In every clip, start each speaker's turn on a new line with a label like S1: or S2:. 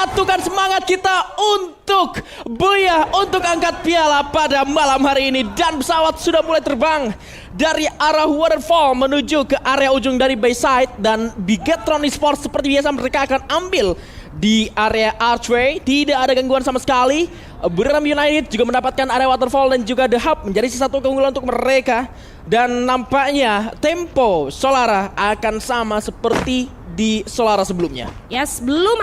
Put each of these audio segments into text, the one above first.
S1: menyatukan semangat kita untuk Buya untuk angkat piala pada malam hari ini. Dan pesawat sudah mulai terbang dari arah waterfall menuju ke area ujung dari Bayside. Dan Bigetron Esports seperti biasa mereka akan ambil di area archway. Tidak ada gangguan sama sekali. Buriram United juga mendapatkan area waterfall dan juga The Hub menjadi satu keunggulan untuk mereka. Dan nampaknya tempo Solara akan sama seperti di Solara sebelumnya.
S2: Yes, belum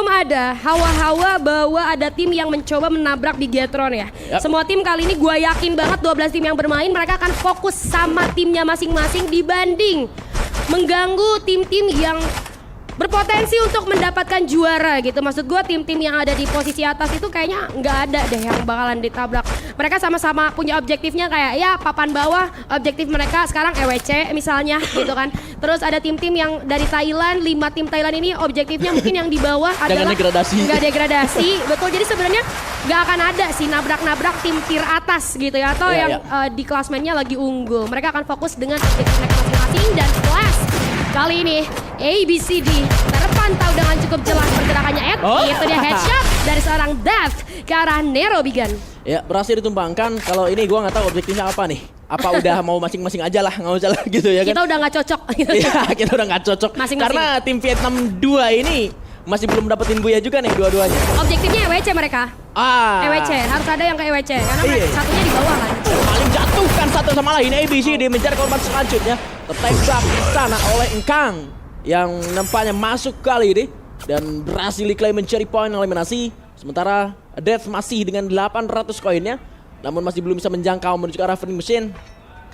S2: ada hawa-hawa bahwa ada tim yang mencoba menabrak Bigetron ya. Semua tim kali ini gue yakin banget 12 tim yang bermain mereka akan fokus sama timnya masing-masing dibanding mengganggu tim-tim yang berpotensi untuk mendapatkan juara gitu. Maksud gue tim-tim yang ada di posisi atas itu kayaknya nggak ada deh yang bakalan ditabrak. Mereka sama-sama punya objektifnya kayak ya papan bawah. Objektif mereka sekarang EWC misalnya gitu kan. Terus ada tim-tim yang dari Thailand, 5 tim Thailand ini objektifnya mungkin yang di bawah adalah nggak degradasi. Betul, jadi sebenarnya nggak akan ada sih nabrak-nabrak tim tier atas gitu ya. Atau yang di klasmennya lagi unggul. Mereka akan fokus dengan objektif mereka masing-masing dan kelas. Kali ini ABCD terpantau dengan cukup jelas pergerakannya. Itu dia headshot dari seorang Death ke arah Nero Bigan.
S1: Ya, berhasil ditumbangkan. Kalau ini gue nggak tahu objektifnya apa nih. Apa udah mau masing-masing aja lah, nggak usah lah gitu ya kan.
S2: Kita udah nggak cocok.
S1: Iya, kita udah nggak cocok.
S2: Masing-masing.
S1: Karena tim Vietnam 2 ini masih belum dapetin Buya juga nih dua-duanya.
S2: Objektifnya EWC mereka. EWC, harus ada yang ke EWC. Karena satunya di bawah kan.
S1: Paling jatuhkan satu sama lain. ABC dia mengejar korban selanjutnya. Tertembak di sana oleh Engkang yang nampaknya masuk kali ini dan berhasil diklaim mencari poin eliminasi. Sementara Death masih dengan 800 koinnya, namun masih belum bisa menjangkau menuju ke arah vending machine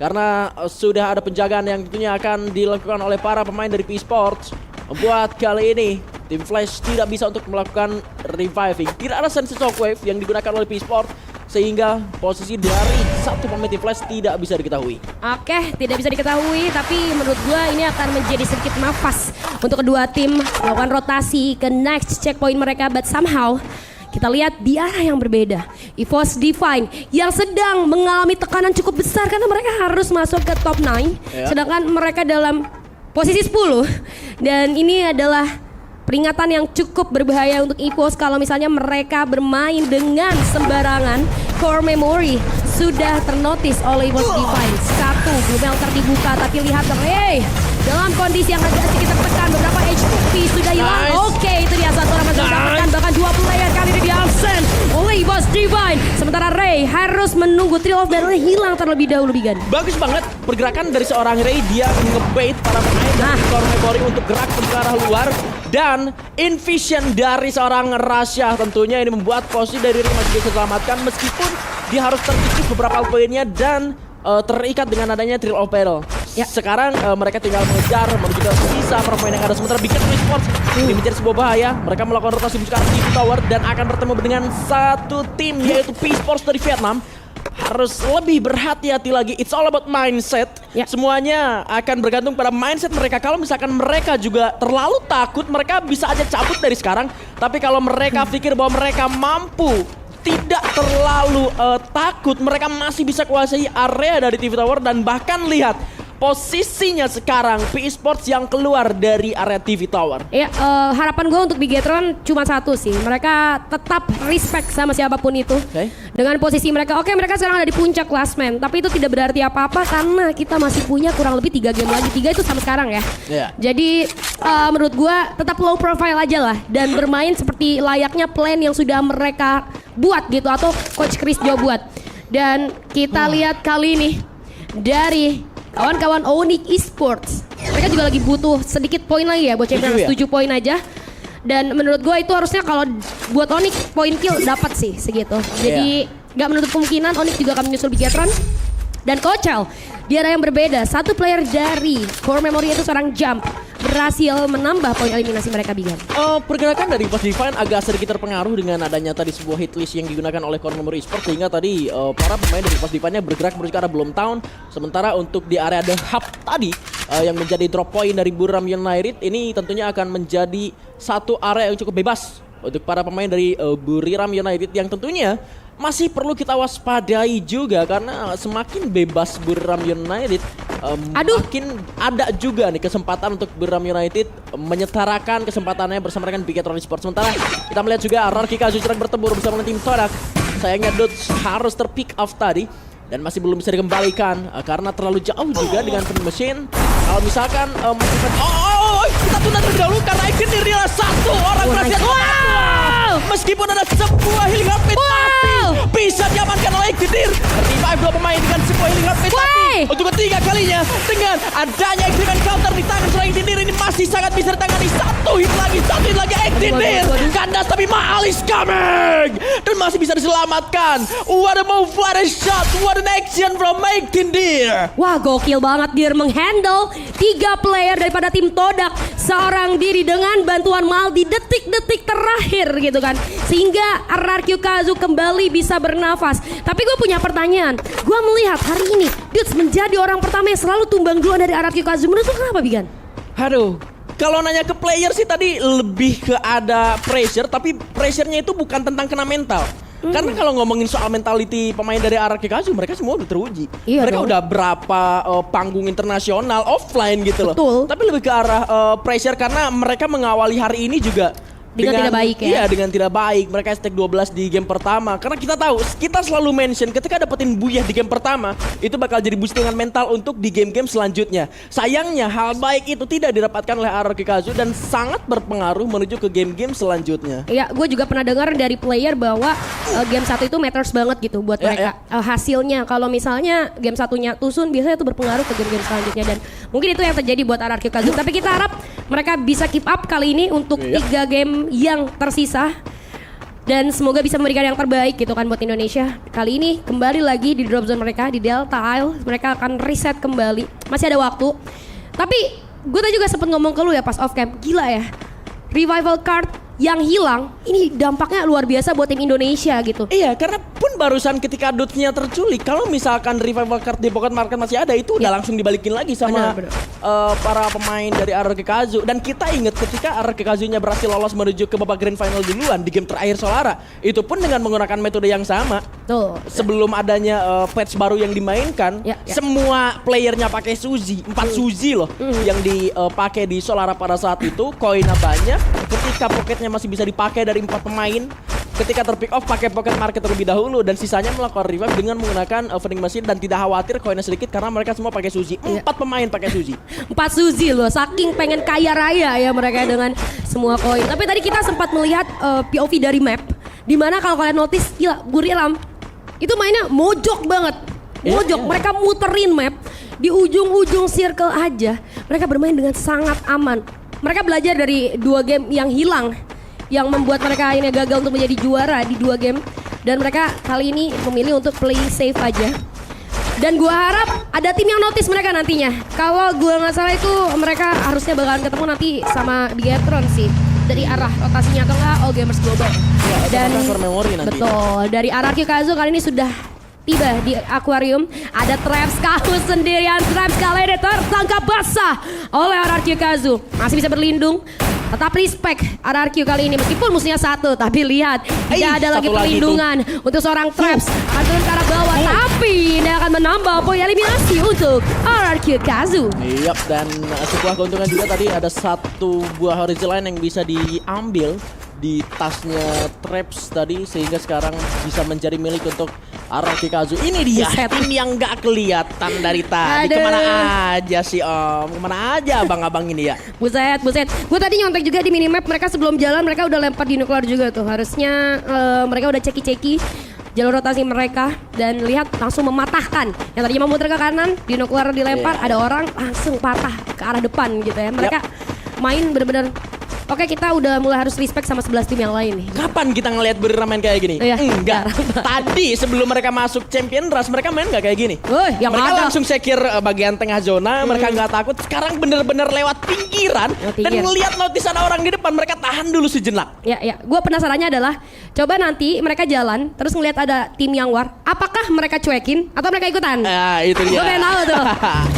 S1: karena sudah ada penjagaan yang tentunya akan dilakukan oleh para pemain dari P-Sports. Membuat kali ini tim Flash tidak bisa untuk melakukan reviving. Tidak ada sense shockwave yang digunakan oleh P-Sports sehingga posisi dari satu pemain tim Flash tidak bisa diketahui.
S2: Oke, tidak bisa diketahui, tapi menurut gua ini akan menjadi sedikit nafas untuk kedua tim melakukan rotasi ke next checkpoint mereka. But somehow kita lihat di arah yang berbeda. EVOS Divine yang sedang mengalami tekanan cukup besar karena mereka harus masuk ke top 9. Sedangkan mereka dalam posisi 10. Dan ini adalah peringatan yang cukup berbahaya untuk EVOS kalau misalnya mereka bermain dengan sembarangan. Core memory sudah ternotis oleh EVOS Divine. Satu, Melter dibuka tapi lihat Ray dalam kondisi yang agak sedikit tertekan. Beberapa HP sudah hilang. Oke, itu dia satu orang masih mendapatkan. Bahkan 2 player kali ini di absen oleh EVOS Divine. Sementara Ray harus menunggu Trill of Battle hilang terlebih dahulu Bigan.
S1: Bagus banget pergerakan dari seorang Ray. Dia ngebait para pemain dari Core memory untuk gerak ke arah luar. Dan invision dari seorang Rasya tentunya ini membuat posisi dari Ray masih bisa diselamatkan meskipun dia harus terkikis beberapa poinnya dan terikat dengan adanya Trill of Battle. Sekarang mereka tinggal mengejar menuju ke sisa pemain yang ada. Sementara Bigetron Esports ini menjadi sebuah bahaya. Mereka melakukan rotasi menuju ke arah TV Tower dan akan bertemu dengan satu tim yaitu P-Sports dari Vietnam. Harus lebih berhati-hati lagi. It's all about mindset. Semuanya akan bergantung pada mindset mereka. Kalau misalkan mereka juga terlalu takut, mereka bisa aja cabut dari sekarang. Tapi kalau mereka pikir bahwa mereka mampu tidak terlalu takut, mereka masih bisa kuasai area dari TV Tower. Dan bahkan lihat posisinya sekarang P-Sports yang keluar dari area TV Tower.
S2: Ya, harapan gue untuk Bigetron cuma satu sih. Mereka tetap respect sama siapapun itu. Dengan posisi mereka, mereka sekarang ada di puncak klasmen. Tapi itu tidak berarti apa-apa karena kita masih punya kurang lebih 3 game lagi. 3 itu sama sekarang ya. Jadi menurut gue tetap low profile aja lah. Dan bermain seperti layaknya plan yang sudah mereka buat gitu. Atau Coach Chris Jo buat. Dan kita lihat kali ini dari kawan-kawan Onyx Esports. Mereka juga lagi butuh sedikit poin lagi ya buat champion. 7 poin aja. Dan menurut gue itu harusnya kalau buat Onyx poin kill dapat sih segitu. Jadi gak menutup kemungkinan Onyx juga akan menyusul Bigetron. Dan Kochel di area yang berbeda. Satu player dari Core Memory itu seorang Jump berhasil menambah poin eliminasi mereka Bigan.
S1: Pergerakan dari EVOS Divine agak sedikit terpengaruh dengan adanya tadi sebuah hitlist yang digunakan oleh Core Memory Esports sehingga tadi para pemain dari EVOS Divine bergerak menuju ke arah Bloom Town. Sementara untuk di area The Hub tadi yang menjadi drop point dari Buriram United ini tentunya akan menjadi satu area yang cukup bebas untuk para pemain dari Buriram United yang tentunya masih perlu kita waspadai juga karena semakin bebas Buriram United makin ada juga nih kesempatan untuk Buriram United menyetarakan kesempatannya bersama dengan Bigetron Esports. Sementara kita melihat juga RRQ Kazu sedang bertempur bersama dengan tim Todak. Sayangnya Dodge harus terpick off tadi dan masih belum bisa dikembalikan karena terlalu jauh juga dengan Vending Machine. Kalau misalkan kita tunda terlebih dahulu karena Ignir adalah satu orang berhasil. Meskipun ada sebuah healing heartbeat tapi bisa diamankan oleh Ignir. Revive dua pemain dengan sebuah healing heartbeat tapi untuk ketiga kalinya dengan adanya Ignir counter di tangan seorang Ignir ini masih sangat bisa ditangani. Satu hit lagi Ignir. Kandas tapi Mahal is coming dan masih bisa diselamatkan. What a move, what a shot, what an action from Ignir.
S2: Wah, gokil banget dia menghandle 3 player daripada tim Todak seorang diri dengan bantuan Mal di detik-detik terakhir gitu kan, sehingga RRQ Kazu kembali bisa bernafas. Tapi gue punya pertanyaan, gue melihat hari ini Dudes menjadi orang pertama yang selalu tumbang duluan dari RRQ Kazu. Menurut lu kenapa, Bigan?
S1: Aduh, kalau nanya ke player sih tadi lebih ke ada pressure, tapi pressure-nya itu bukan tentang kena mental. Karena kalau ngomongin soal mentality pemain dari RRQ Kazu, mereka semua udah teruji.
S2: Iya
S1: mereka
S2: dong.
S1: udah berapa panggung internasional offline gitu loh.
S2: Betul.
S1: Tapi lebih ke arah pressure karena mereka mengawali hari ini juga
S2: Dengan tidak baik ya?
S1: Iya, dengan tidak baik. Mereka stack 12 di game pertama. Karena kita tahu, kita selalu mention ketika dapetin buyah di game pertama, itu bakal jadi boostingan mental untuk di game-game selanjutnya. Sayangnya hal baik itu tidak didapatkan oleh RRQ Kazu dan sangat berpengaruh menuju ke game-game selanjutnya.
S2: Iya, gue juga pernah dengar dari player bahwa game 1 itu matters banget gitu buat mereka. Hasilnya, kalau misalnya game satunya tusun, biasanya itu berpengaruh ke game-game selanjutnya. Dan mungkin itu yang terjadi buat RRQ Kazu. Tapi kita harap mereka bisa keep up kali ini untuk 3 game yang tersisa. Dan semoga bisa memberikan yang terbaik gitu kan buat Indonesia. Kali ini kembali lagi di drop zone mereka, di Delta Isle. Mereka akan reset kembali. Masih ada waktu. Tapi gue tadi juga sempat ngomong ke lu ya pas off cam. Gila ya, revival card yang hilang, ini dampaknya luar biasa buat tim Indonesia gitu.
S1: Iya, karena pun barusan ketika Dutch-nya terculik, kalau misalkan revival card di Pocket Market masih ada, itu udah langsung dibalikin lagi sama
S2: Benar.
S1: para pemain dari RRQ Kazu. Dan kita ingat ketika RRQ Kazunya berhasil lolos menuju ke babak grand final duluan di game terakhir Solara, itu pun dengan menggunakan metode yang sama.
S2: Tuh.
S1: Sebelum adanya patch baru yang dimainkan, semua playernya pakai Suzy, 4 Suzy loh yang dipakai di Solara pada saat itu. Koinnya banyak, ketika pocketnya masih bisa dipakai dari 4 pemain. Ketika terpick off pakai Pocket Market terlebih dahulu dan sisanya melakukan revive dengan menggunakan Vending Machine dan tidak khawatir koinnya sedikit karena mereka semua pakai Suzy. 4 pemain pakai Suzy.
S2: 4 Suzy loh, saking pengen kaya raya ya mereka dengan semua koin. Tapi tadi kita sempat melihat POV dari map, dimana kalau kalian notice, gila, Buriram itu mainnya mojok banget. Mojok, mereka muterin map di ujung-ujung circle aja. Mereka bermain dengan sangat aman. Mereka belajar dari 2 game yang hilang, yang membuat mereka akhirnya gagal untuk menjadi juara di 2 game. Dan mereka kali ini memilih untuk playing safe aja. Dan gua harap ada tim yang notice mereka nantinya. Kalau gua nggak salah itu mereka harusnya bakalan ketemu nanti sama Bigetron sih, dari arah rotasinya atau enggak All Gamers Global.
S1: Ya,
S2: Dan
S1: transfer memory nanti.
S2: betul, dari RRQ Kazu kali ini sudah tiba di akuarium. Ada Traps Kahu sendirian. Traps kali ini tertangkap basah oleh RRQ Kazu. Masih bisa berlindung. Tetap respect RRQ kali ini meskipun musuhnya 1. Tapi lihat, tidak ada lagi perlindungan untuk seorang Traps. Akan ke arah bawah, tapi ini akan menambah poin eliminasi untuk RRQ Kazu.
S1: Yap, dan sebuah keuntungan juga tadi ada 1 buah horizon line yang bisa diambil di tasnya Traps tadi, sehingga sekarang bisa menjadi milik untuk RRQ Kazu. Ini dia tim yang gak kelihatan dari tadi.
S2: Aduh.
S1: Kemana aja sih Om? Kemana aja abang-abang ini ya?
S2: Buset. Gue tadi nyontek juga di minimap, mereka sebelum jalan mereka udah lempar di nuklear juga tuh. Harusnya mereka udah ceki-ceki jalur rotasi mereka dan lihat langsung mematahkan. Yang tadinya memutar ke kanan, di nuklear dilempar, ada orang langsung patah ke arah depan gitu ya. Mereka main bener-bener. Oke, kita udah mulai harus respect sama 11 tim yang lain nih.
S1: Kapan kita ngelihat Buriram main kayak gini?
S2: Iya.
S1: Enggak. Tadi sebelum mereka masuk Champion Rush, mereka main nggak kayak gini.
S2: Yang
S1: mereka
S2: ada
S1: langsung secure bagian tengah zona, mereka nggak takut. Sekarang bener-bener lewat pinggiran dan melihat notice ada orang di depan, mereka tahan dulu sejenak.
S2: Ya. Gue penasarannya adalah, coba nanti mereka jalan, terus ngelihat ada tim yang war, apakah mereka cuekin atau mereka ikutan?
S1: Itu dia.
S2: Gue pengen tahu tuh.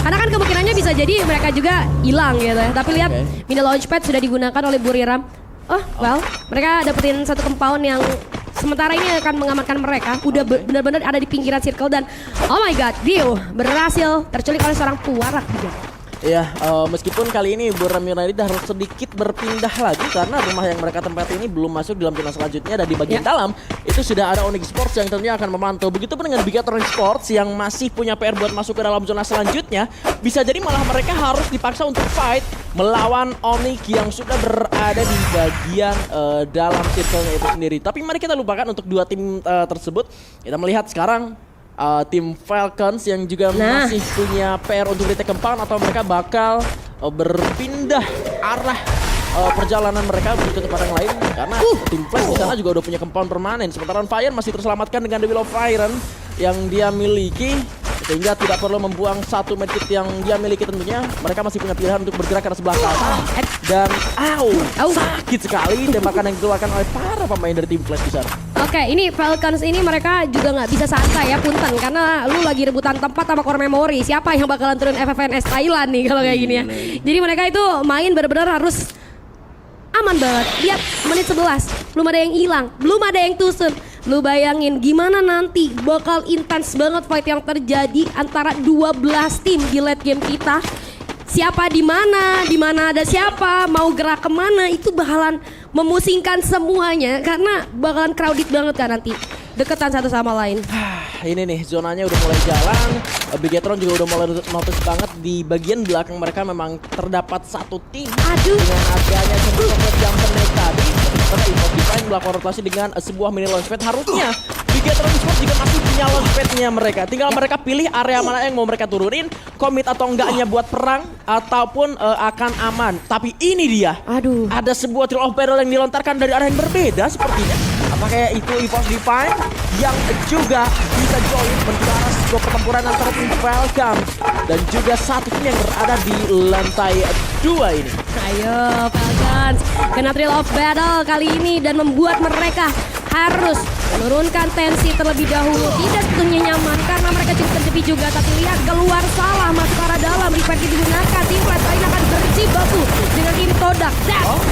S2: Karena kan kemungkinannya bisa jadi mereka juga hilang gitu ya. Tapi lihat, mini launchpad sudah digunakan oleh Buriram. Oh, well, mereka dapetin satu compound yang sementara ini akan mengamankan mereka. Udah benar-benar ada di pinggiran circle dan oh my god, Dio berhasil terculik oleh seorang puarak juga.
S1: Ya, meskipun kali ini Buriram United harus sedikit berpindah lagi karena rumah yang mereka tempati ini belum masuk dalam zona selanjutnya dan di bagian dalam itu sudah ada Onyx Sports yang tentunya akan memantau. Begitu pun dengan Bigatron Sports yang masih punya PR buat masuk ke dalam zona selanjutnya, bisa jadi malah mereka harus dipaksa untuk fight melawan Onyx yang sudah berada di bagian dalam circle-nya itu sendiri. Tapi mari kita lupakan untuk dua tim tersebut. Kita melihat sekarang tim Falcons yang juga masih punya PR untuk retake compound atau mereka bakal berpindah arah perjalanan mereka menuju ke tempat yang lain karena tim Flash di sana juga udah punya compound permanen. Sementara Fire masih terselamatkan dengan The Will of Iron yang dia miliki sehingga tidak perlu membuang satu medkit yang dia miliki tentunya. Mereka masih punya pilihan untuk bergerak ke sebelah kanan dan sakit sekali tembakan yang dikeluarkan oleh para pemain dari tim Flash di sana.
S2: Oke, ini Falcons ini mereka juga nggak bisa santai ya punten karena lu lagi rebutan tempat sama core memory. Siapa yang bakalan turun FFNS Thailand nih kalau kayak gini ya. Jadi mereka itu main benar-benar harus aman banget. Lihat menit 11, belum ada yang hilang, belum ada yang tusun. Lu bayangin gimana nanti bakal intens banget fight yang terjadi antara 12 tim di late game kita. Siapa di mana ada siapa, mau gerak kemana, itu bakalan memusingkan semuanya karena bakalan crowded banget kan nanti. Deketan satu sama lain.
S1: Ini nih zonanya udah mulai jalan. Bigatron juga udah mulai notice banget di bagian belakang mereka memang terdapat satu tim.
S2: Aduh.
S1: Dengan adanya sempet yang connect tadi, karena Import Divine melakukan rotasi dengan sebuah mini launchpad. Harusnya Bigatron Sport juga masih punya launchpadnya mereka. Tinggal mereka pilih area mana yang mau mereka turunin, komit atau enggaknya buat perang ataupun akan aman. Tapi ini dia.
S2: Aduh.
S1: Ada sebuah Trail of Battle yang dilontarkan dari arah yang berbeda sepertinya. Apakah itu Import Divine yang juga bisa join menuju arah sebuah pertempuran antara tim Falcon dan juga satu tim yang berada di lantai 2 ini.
S2: Ayo Falcons, kena Thrill of Battle kali ini dan membuat mereka harus menurunkan tensi terlebih dahulu. Tidak sepenuhnya nyaman karena mereka cukup terjepit juga. Tapi lihat keluar salah masuk ke arah dalam. Revive digunakan. Tim Flash lain akan berjibaku dengan tim Todak.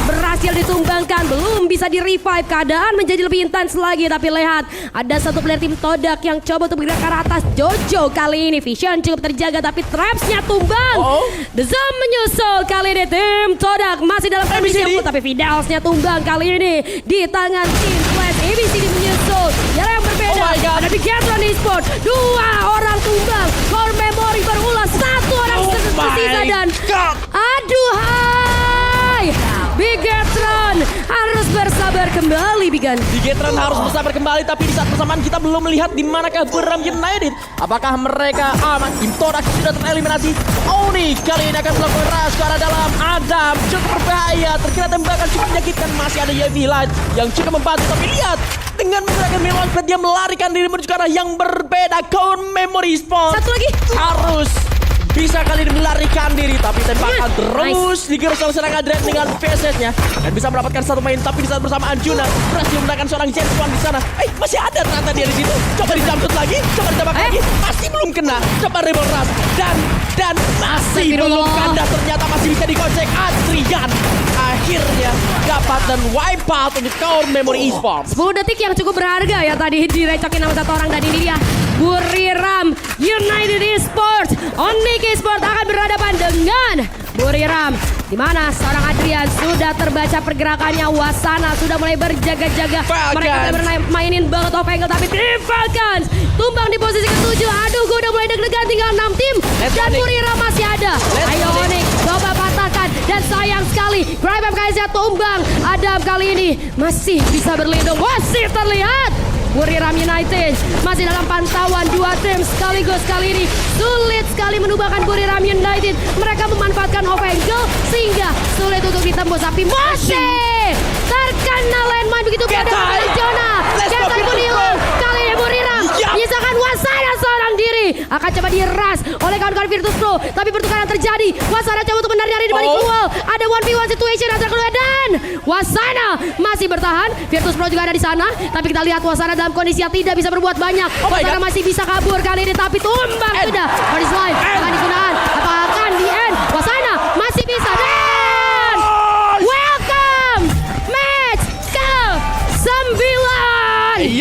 S2: Berhasil ditumbangkan. Belum bisa di revive. Keadaan menjadi lebih intens lagi. Tapi lihat ada satu player tim Todak yang coba untuk bergerak ke arah atas. Jojo kali ini Vision cukup terjaga. Tapi Trapsnya tumbang. The Zom menyusul kali ini. Tim Todak masih dalam kondisi yang tapi Fidelsnya tumbang kali ini di tangan tim Flash. ABCD menyusul yang berbeda. Ada Bigatron Esports, 2 orang tumbang. Core Memory berulas, 1 orang tersisa dan aduhai, Bigatron harus bersabar kembali, Bigan.
S1: Bigatron harus bersabar kembali, tapi di saat bersamaan kita belum melihat di manakah Buriram United. Apakah mereka aman? Tim Todak sudah tereliminasi. Onyx kali ini akan melakukan rush ke arah dalam. Adam cukup berbahaya, terkena tembakan cukup menyakitkan. Masih ada Yevy Light yang cukup membantu, tapi lihat dengan menggunakan main launchpad dia melarikan diri menuju ke arah yang berbeda. Core Memory Spawn
S2: Satu lagi
S1: harus bisa kali ini melarikan diri, tapi tembakan terus digerus oleh serangan Adrian dengan VSS-nya dan bisa mendapatkan satu main. Tapi di saat bersamaan Juna berhasil menggunakan seorang James Bond di sana. Masih ada ternyata dia di situ. Coba dijumpshot lagi, coba ditembak lagi, masih belum kena. Coba Rebel Rush dan masih belum kena. Ternyata masih bisa dikocek. Adrian akhirnya dapat dan wipe out untuk Core Memory Esports.
S2: 10 detik yang cukup berharga ya tadi direcokin sama satu orang dan ini dia Buriram United Esports. Onyx Esports akan berhadapan dengan Buriram, di mana seorang Adrian sudah terbaca pergerakannya. Wasana sudah mulai berjaga-jaga. Mereka udah mainin banget off angle, tapi tim Falcons tumbang di posisi ke-7. Aduh, gue udah mulai deg-degan, tinggal 6 tim dan Buriram masih ada. Ayo Onyx, coba patahkan dan sayang sekali Gripe MKS-nya tumbang. Adam kali ini masih bisa berlindung, masih terlihat. Buriram United masih dalam pantauan 2 tim sekaligus kali ini. Sulit sekali menumbangkan Buriram United. Mereka memanfaatkan off angle sehingga sulit untuk ditembus. Tapi masih terkena landmine begitu pada dari Jonah. Getai pun hilang. Kali ini Buriram menyisakan Wasana seorang diri. Akan coba diras oleh kawan-kawan Virtus Pro. Tapi pertukaran terjadi. Wasana coba untuk menari di balik wall. Ada 1v1 situation antara kedua dan Wasana masih bertahan. Virtus Pro juga ada di sana. Tapi kita lihat Wasana dalam kondisi yang tidak bisa berbuat banyak. Wasana masih bisa kabur kali ini, tapi tumbang sudah. Body slide akan digunakan. Apa akan di end? Wasana masih bisa dan welcome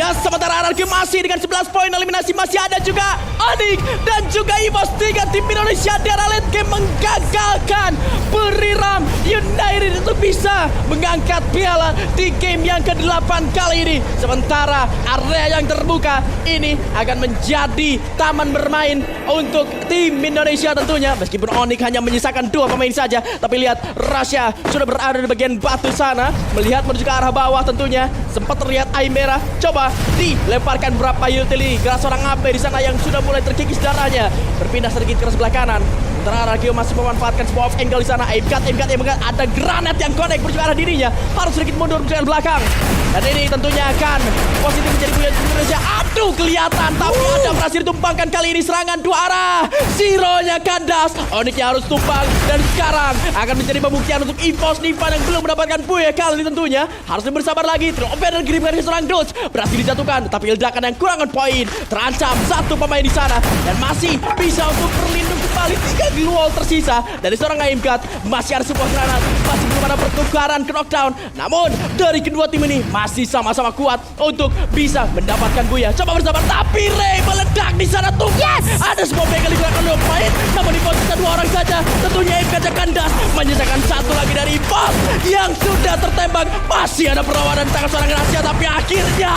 S1: kandas. Sementara RRQ masih dengan 11 poin eliminasi. Masih ada juga Onyx dan juga EVOS. 3 tim Indonesia di area late game menggagalkan Buriram United untuk bisa mengangkat piala di game yang ke-8 kali ini. Sementara area yang terbuka ini akan menjadi taman bermain untuk tim Indonesia tentunya. Meskipun Onyx hanya menyisakan 2 pemain saja, tapi lihat Rasya sudah berada di bagian batu sana, melihat menuju ke arah bawah tentunya. Sempat terlihat air merah, coba dilemparkan berapa utility ke seorang AP di sana yang sudah mulai terkikis darahnya. Berpindah sedikit ke sebelah kanan. Sementara Ragio masih memanfaatkan sebuah off angle di sana. Aimkat yang ada granat yang connect menuju ke arah dirinya. Harus sedikit mundur menuju ke belakang. Dan ini tentunya akan positif menjadi punya Indonesia. Aduh, kelihatan, tapi ada berhasil ditumbangkan kali ini serangan 2 arah. Zero-nya kandas. Onyx-nya harus tumbang dan sekarang akan menjadi pembuktian untuk EVOS Nivan yang belum mendapatkan buaya kali ini tentunya. Harus bersabar lagi. Throw-over dan kirim dari seorang Dodge berhasil dijatuhkan, tapi ledakan yang kurang on poin. Terancam 1 pemain di sana dan masih bisa untuk berlindung kembali. 3 glue tersisa dari seorang Aimkat. Masih ada sebuah granat, masih belum ada pertukaran ke knockdown. Namun dari kedua tim ini masih sama-sama kuat untuk bisa mendapatkan buaya. Coba bersabar, tapi Ray meledak di sana tuh.
S2: Yes!
S1: Ada sebuah begal digunakan oleh pemain, namun di posisi 2 orang saja. Tentunya Aimkat kandas, menyisakan 1 lagi dari EVOS yang sudah tertembak. Masih ada perlawanan tangan seorang Rasya, tapi akhirnya